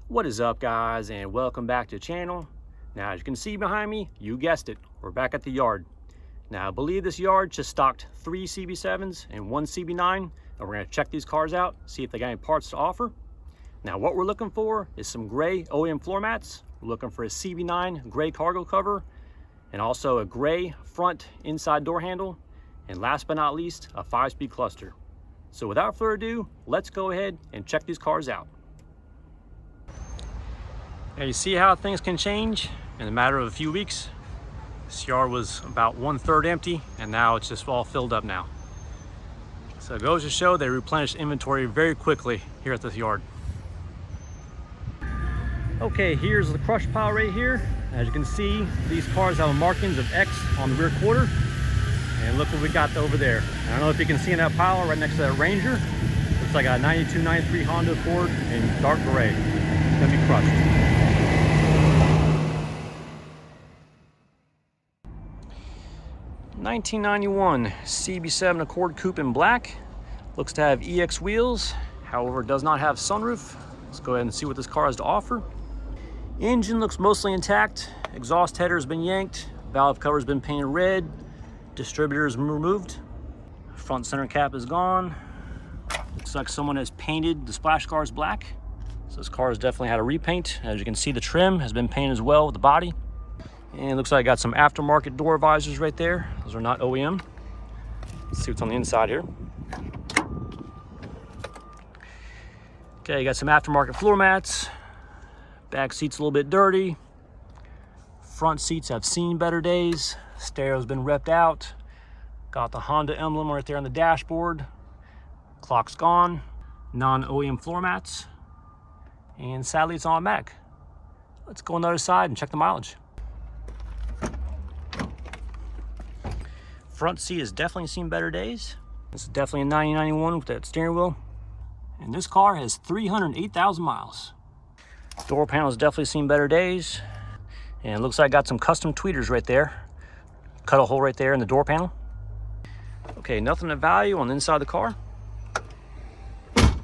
What is up, guys, and welcome back to the channel. Now, as you can see behind me, you guessed it, we're back at the yard. Now, I believe this yard just stocked 3 CB7s and 1 CB9, and we're going to check these cars out, see if they got any parts to offer. Now, what we're looking for is some gray OEM floor mats. We're looking for a CB9 gray cargo cover, and also a gray front inside door handle, and last but not least, a 5-speed cluster. So without further ado, let's go ahead and check these cars out. Now, you see how things can change in a matter of a few weeks. This yard was about 1/3 empty, and now it's just all filled up now. So it goes to show they replenish inventory very quickly here at this yard. Okay, here's the crush pile right here. As you can see, these cars have markings of X on the rear quarter. And look what we got over there. I don't know if you can see in that pile right next to that Ranger. Looks like a 92, 93 Honda Accord in dark gray. It's gonna be crushed. 1991 CB7 Accord Coupe in black. Looks to have EX wheels, however, does not have sunroof. Let's go ahead and see what this car has to offer. Engine looks mostly intact. Exhaust header has been yanked. Valve cover has been painted red. Distributor is removed. Front center cap is gone. Looks like someone has painted the splash cars black. So this car has definitely had a repaint. As you can see, the trim has been painted as well with the body. And it looks like I got some aftermarket door visors right there. Those are not OEM. Let's see what's on the inside here. Okay, you got some aftermarket floor mats. Back seat's a little bit dirty. Front seats have seen better days. Stereo's been ripped out. Got the Honda emblem right there on the dashboard. Clock's gone. Non-OEM floor mats. And sadly, it's automatic. Let's go on the other side and check the mileage. Front seat has definitely seen better days. This is definitely a 9091 with that steering wheel. And this car has 308,000 miles. Door panel has definitely seen better days. And it looks like I got some custom tweeters right there. Cut a hole right there in the door panel. Okay, nothing of value on the inside of the car. A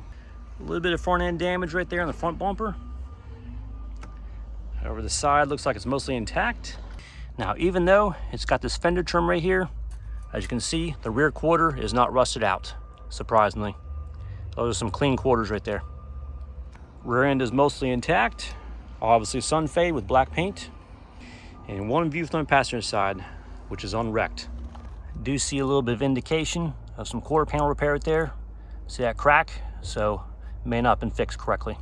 little bit of front end damage right there on the front bumper. Over the side, looks like it's mostly intact. Now, even though it's got this fender trim right here, as you can see, the rear quarter is not rusted out, surprisingly. Those are some clean quarters right there. Rear end is mostly intact. Obviously sun fade with black paint. And one view from the passenger side, which is unwrecked. I do see a little bit of indication of some quarter panel repair right there. See that crack? So it may not have been fixed correctly.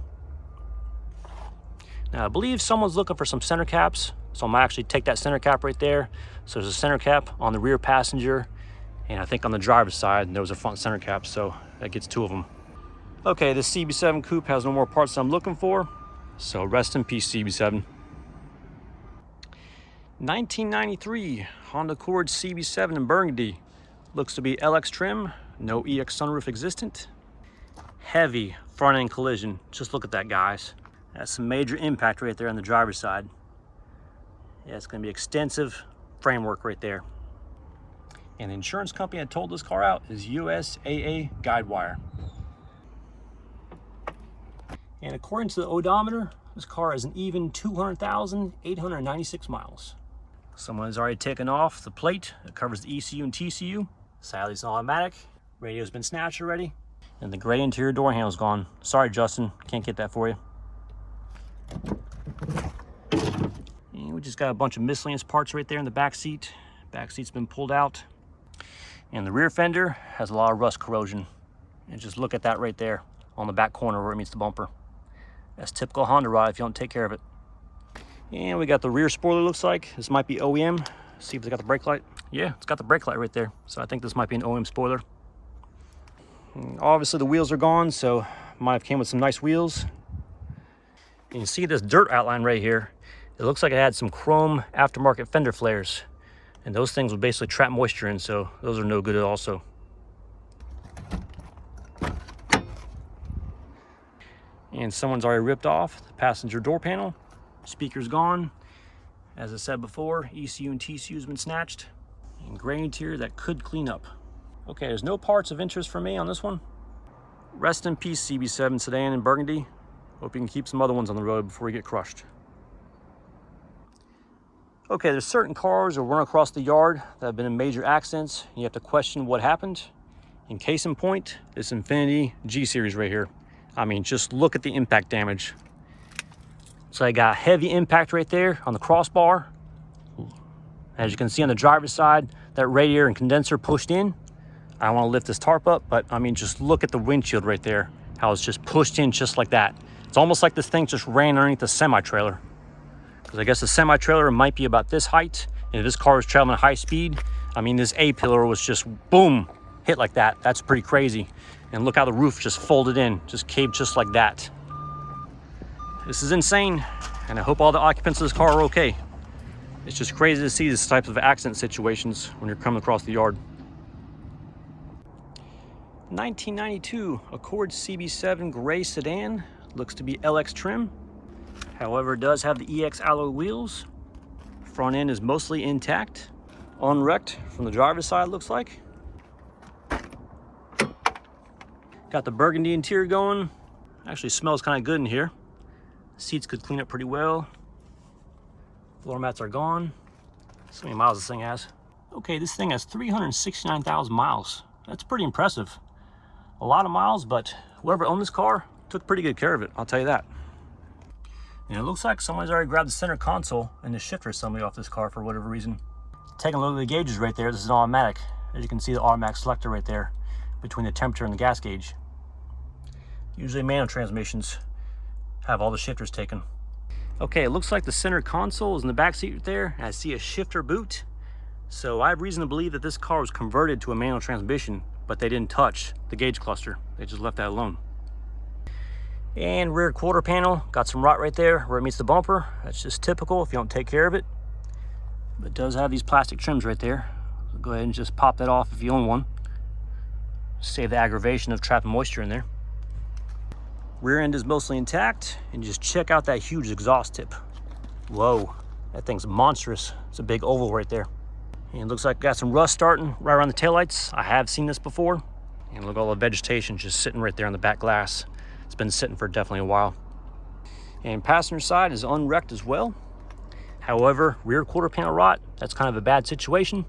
Now, I believe someone's looking for some center caps, so I'm gonna actually take that center cap right there. So there's a center cap on the rear passenger, and I think on the driver's side there was a front center cap, so that gets 2 of them. Okay, this CB7 Coupe has no more parts that I'm looking for, so rest in peace, CB7. 1993 Honda Accord CB7 in burgundy. Looks to be LX trim, no EX sunroof existent. Heavy front end collision. Just look at that, guys. That's some major impact right there on the driver's side. Yeah, it's gonna be extensive framework right there. And the insurance company that told this car out is USAA Guidewire. And according to the odometer, this car has an even 200,896 miles. Someone has already taken off the plate that covers the ECU and TCU. Sadly, it's automatic. Radio's been snatched already. And the gray interior door handle's gone. Sorry, Justin, can't get that for you. And we just got a bunch of miscellaneous parts right there in the back seat. Back seat's been pulled out. And the rear fender has a lot of rust corrosion. And just look at that right there on the back corner where it meets the bumper. That's typical Honda ride if you don't take care of it. And we got the rear spoiler, looks like. This might be OEM. See if it's got the brake light. Yeah, it's got the brake light right there. So I think this might be an OEM spoiler. And obviously the wheels are gone, so might have came with some nice wheels. And you see this dirt outline right here. It looks like it had some chrome aftermarket fender flares. And those things would basically trap moisture in, so those are no good also. And someone's already ripped off the passenger door panel. Speaker's gone. As I said before, ECU and TCU has been snatched. And gray interior that could clean up. Okay, there's no parts of interest for me on this one. Rest in peace, CB7 sedan in burgundy. Hope you can keep some other ones on the road before you get crushed. Okay, there's certain cars that run across the yard that have been in major accidents. You have to question what happened. In case in point, this Infiniti G Series right here. I mean, just look at the impact damage. So I got heavy impact right there on the crossbar. As you can see on the driver's side, that radiator and condenser pushed in. I don't want to lift this tarp up, but I mean, just look at the windshield right there. How it's just pushed in just like that. It's almost like this thing just ran underneath the semi-trailer. Because I guess the semi-trailer might be about this height. And if this car is traveling at high speed, I mean, this A-pillar was just boom, hit like that. That's pretty crazy. And look how the roof just folded in, just caved just like that. This is insane, and I hope all the occupants of this car are okay. It's just crazy to see these types of accident situations when you're coming across the yard. 1992 Accord CB7 gray sedan, looks to be LX trim. However, it does have the EX alloy wheels. Front end is mostly intact, unwrecked from the driver's side, looks like. Got the burgundy interior going. Actually smells kind of good in here. Seats could clean up pretty well. Floor mats are gone. So many miles this thing has. Okay, this thing has 369,000 miles. That's pretty impressive. A lot of miles, but whoever owned this car took pretty good care of it, I'll tell you that. And it looks like someone's already grabbed the center console and the shifter assembly off this car for whatever reason. Taking a look at the gauges right there, this is automatic. As you can see, the automatic selector right there between the temperature and the gas gauge. Usually manual transmissions have all the shifters taken. Okay, it looks like the center console is in the back seat right there. I see a shifter boot. So I have reason to believe that this car was converted to a manual transmission, but they didn't touch the gauge cluster. They just left that alone. And rear quarter panel, got some rot right there where it meets the bumper. That's just typical if you don't take care of it. But it does have these plastic trims right there. So go ahead and just pop that off if you own one. Save the aggravation of trapping moisture in there. Rear end is mostly intact, and just check out that huge exhaust tip. Whoa, that thing's monstrous. It's a big oval right there. And it looks like got some rust starting right around the taillights. I have seen this before. And look at all the vegetation just sitting right there on the back glass. It's been sitting for definitely a while. And passenger side is unwrecked as well. However, rear quarter panel rot, that's kind of a bad situation.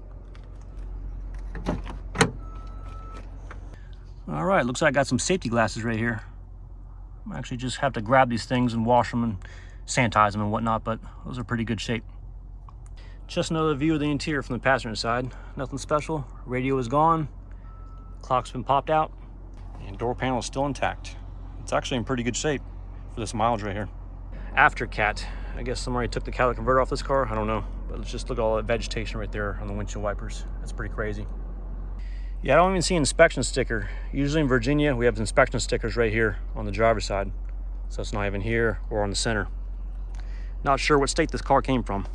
All right, looks like I got some safety glasses right here. I actually just have to grab these things and wash them and sanitize them and whatnot, but those are pretty good shape. Just another view of the interior from the passenger side. Nothing special. Radio is gone. Clock's been popped out. And door panel is still intact. It's actually in pretty good shape for this mileage right here. After cat, I guess somebody took the catalytic converter off this car. I don't know. But let's just look at all that vegetation right there on the windshield wipers. That's pretty crazy. Yeah, I don't even see an inspection sticker. Usually in Virginia, we have inspection stickers right here on the driver's side. So it's not even here or on the center. Not sure what state this car came from.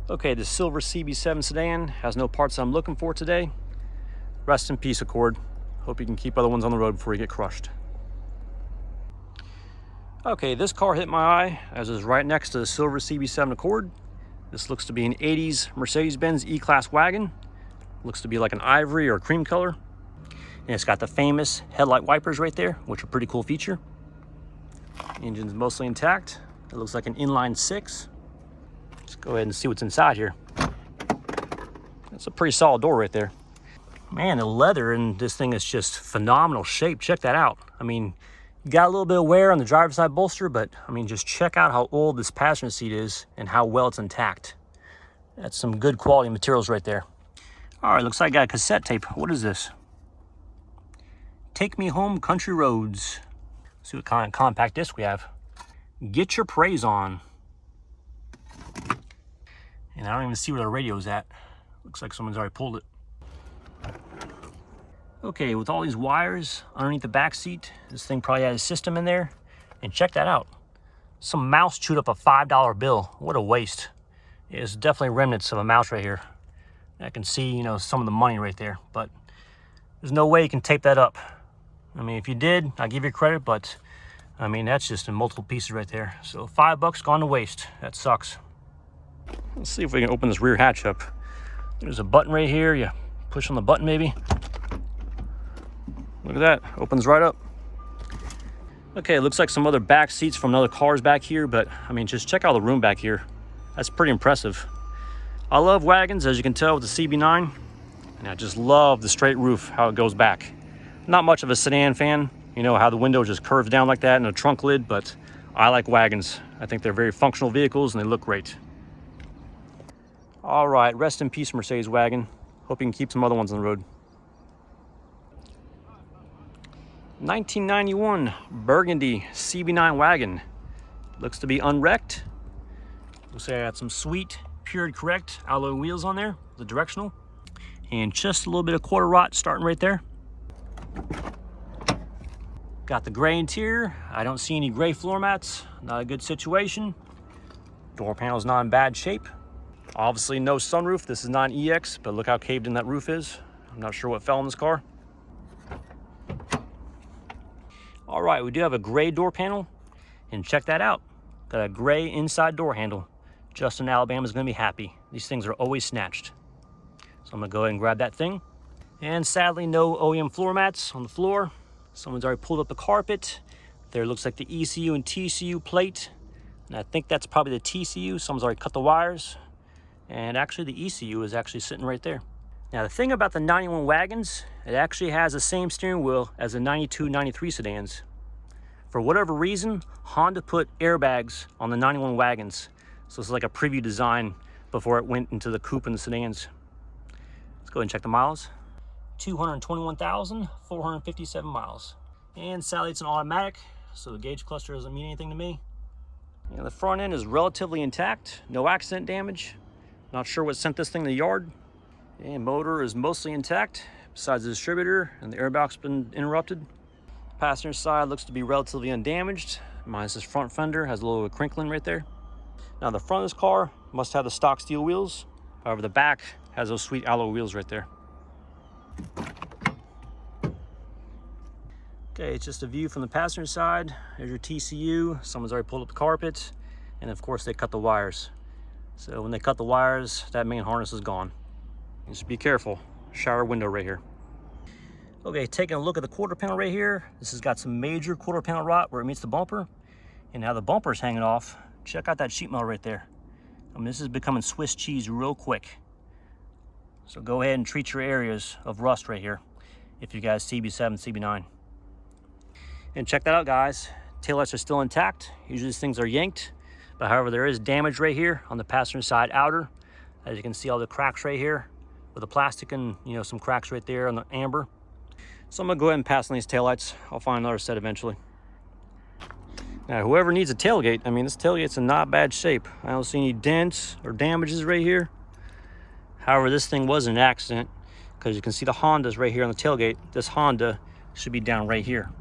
Okay, the silver CB7 sedan has no parts I'm looking for today. Rest in peace, Accord. Hope you can keep other ones on the road before you get crushed. Okay, this car hit my eye as it's right next to the silver CB7 Accord. This looks to be an 80s Mercedes-Benz E-Class wagon. Looks to be like an ivory or cream color. And it's got the famous headlight wipers right there, which are a pretty cool feature. Engine's mostly intact. It looks like an inline 6. Let's go ahead and see what's inside here. That's a pretty solid door right there. Man, the leather in this thing is just phenomenal shape. Check that out. I mean, you got a little bit of wear on the driver's side bolster, but I mean, just check out how old this passenger seat is and how well it's intact. That's some good quality materials right there. All right, looks like I got a cassette tape. What is this? Take Me Home Country Roads. Let's see what kind of compact disc we have. Get Your Praise On. And I don't even see where the radio's at. Looks like someone's already pulled it. Okay, with all these wires underneath the back seat, this thing probably had a system in there. And check that out. Some mouse chewed up a $5 bill. What a waste. It's definitely remnants of a mouse right here. I can see, you know, some of the money right there, but there's no way you can tape that up. I mean, if you did, I'll give you credit, but I mean, that's just in multiple pieces right there. So $5 gone to waste. That sucks. Let's see if we can open this rear hatch up. There's a button right here. You push on the button maybe. Look at that, opens right up. Okay, it looks like some other back seats from other cars back here, but I mean, just check out the room back here. That's pretty impressive. I love wagons, as you can tell with the CB9, and I just love the straight roof, how it goes back. Not much of a sedan fan, you know, how the window just curves down like that and a trunk lid, but I like wagons. I think they're very functional vehicles and they look great. All right, rest in peace, Mercedes wagon. Hope you can keep some other ones on the road. 1991 Burgundy CB9 wagon. Looks to be unwrecked. Looks like I got some sweet, period correct alloy wheels on there, the directional. And just a little bit of quarter rot starting right there. Got the gray interior. I don't see any gray floor mats. Not a good situation. Door panel's not in bad shape. Obviously no sunroof. This is not an EX, but look how caved in that roof is. I'm not sure what fell in this car. All right, we do have a gray door panel, and check that out. Got a gray inside door handle. Justin, Alabama's gonna be happy. These things are always snatched. So I'm gonna go ahead and grab that thing. And sadly, no OEM floor mats on the floor. Someone's already pulled up the carpet. There looks like the ECU and TCU plate. And I think that's probably the TCU. Someone's already cut the wires. And actually the ECU is actually sitting right there. Now the thing about the 91 wagons, it actually has the same steering wheel as the 92, 93 sedans. For whatever reason, Honda put airbags on the 91 wagons. So it's like a preview design before it went into the coupe and the sedans. Let's go ahead and check the miles. 221,457 miles. And sadly it's an automatic, so the gauge cluster doesn't mean anything to me. And the front end is relatively intact, no accident damage. Not sure what sent this thing to the yard. And motor is mostly intact, besides the distributor, and the airbag's been interrupted. Passenger side looks to be relatively undamaged, minus this front fender, has a little bit of crinkling right there. Now the front of this car must have the stock steel wheels. However, the back has those sweet alloy wheels right there. Okay, it's just a view from the passenger side. There's your TCU. Someone's already pulled up the carpet. And of course they cut the wires. So when they cut the wires, that main harness is gone. Just be careful. Shower window right here. Okay, taking a look at the quarter panel right here. This has got some major quarter panel rot where it meets the bumper. And now the bumper's hanging off. Check out that sheet metal right there. I mean, this is becoming Swiss cheese real quick. So go ahead and treat your areas of rust right here if you guys CB7, CB9. And check that out, guys. Taillights are still intact. Usually these things are yanked. But however, there is damage right here on the passenger side outer. As you can see, all the cracks right here with the plastic and, you know, some cracks right there on the amber. So I'm gonna go ahead and pass on these taillights. I'll find another set eventually. Now, whoever needs a tailgate, I mean, this tailgate's in not bad shape. I don't see any dents or damages right here. However, this thing was an accident because you can see the Hondas right here on the tailgate. This Honda should be down right here.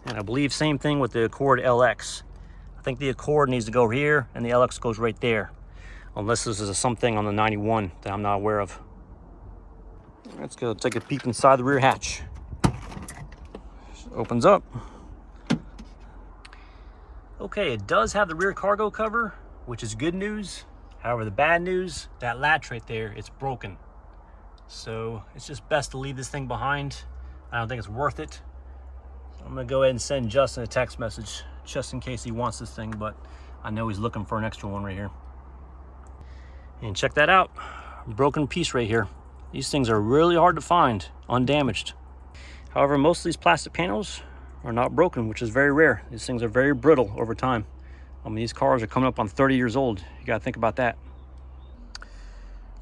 And I believe same thing with the Accord LX. I think the Accord needs to go here and the LX goes right there. Unless this is something on the 91 that I'm not aware of. Let's go take a peek inside the rear hatch. Just opens up. Okay, it does have the rear cargo cover, which is good news. However, the bad news, that latch right there, it's broken. So it's just best to leave this thing behind. I don't think it's worth it. So I'm gonna go ahead and send Justin a text message just in case he wants this thing, but I know he's looking for an extra one right here. And check that out, broken piece right here. These things are really hard to find, undamaged. However, most of these plastic panels are not broken, which is very rare. These things are very brittle over time. I mean, these cars are coming up on 30 years old. You gotta think about that.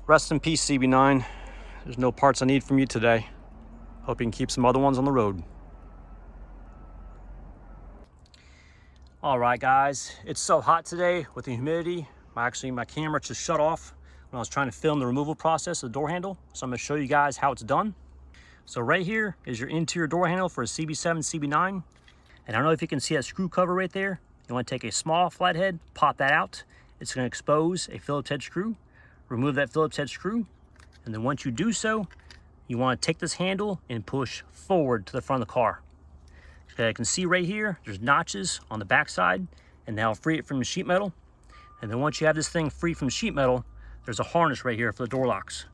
Rest in peace, CB9. There's no parts I need from you today. Hope you can keep some other ones on the road. All right, guys, it's so hot today with the humidity. My camera just shut off when I was trying to film the removal process of the door handle. So I'm gonna show you guys how it's done. So right here is your interior door handle for a CB7, CB9. And I don't know if you can see that screw cover right there. You wanna take a small flathead, pop that out. It's gonna expose a Phillips head screw. Remove that Phillips head screw. And then once you do so, you wanna take this handle and push forward to the front of the car. Okay, I can see right here, there's notches on the back side, and now free it from the sheet metal. And then once you have this thing free from sheet metal, there's a harness right here for the door locks.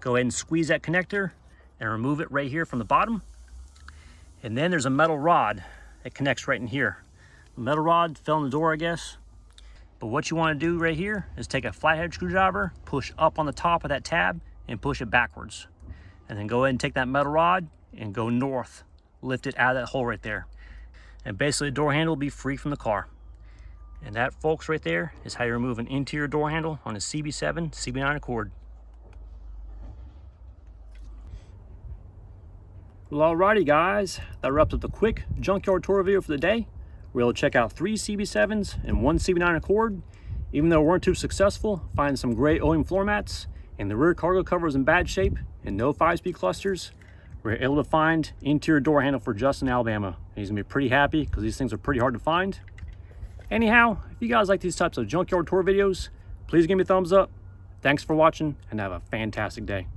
Go ahead and squeeze that connector and remove it right here from the bottom. And then there's a metal rod. it connects right in here. The metal rod fell in the door, I guess. But what you want to do right here is take a flathead screwdriver, push up on the top of that tab and push it backwards. And then go ahead and take that metal rod and go north. Lift it out of that hole right there. And basically the door handle will be free from the car. And that, folks, right there is how you remove an interior door handle on a CB7, CB9 Accord. Well, alrighty guys, that wraps up the quick junkyard tour video for the day. We were able to check out 3 CB7s and 1 CB9 Accord. Even though we weren't too successful, finding some great OEM floor mats, and the rear cargo cover was in bad shape, and no 5-speed clusters, we were able to find interior door handle for Justin, Alabama. And he's gonna be pretty happy because these things are pretty hard to find. Anyhow, if you guys like these types of junkyard tour videos, please give me a thumbs up. Thanks for watching and have a fantastic day.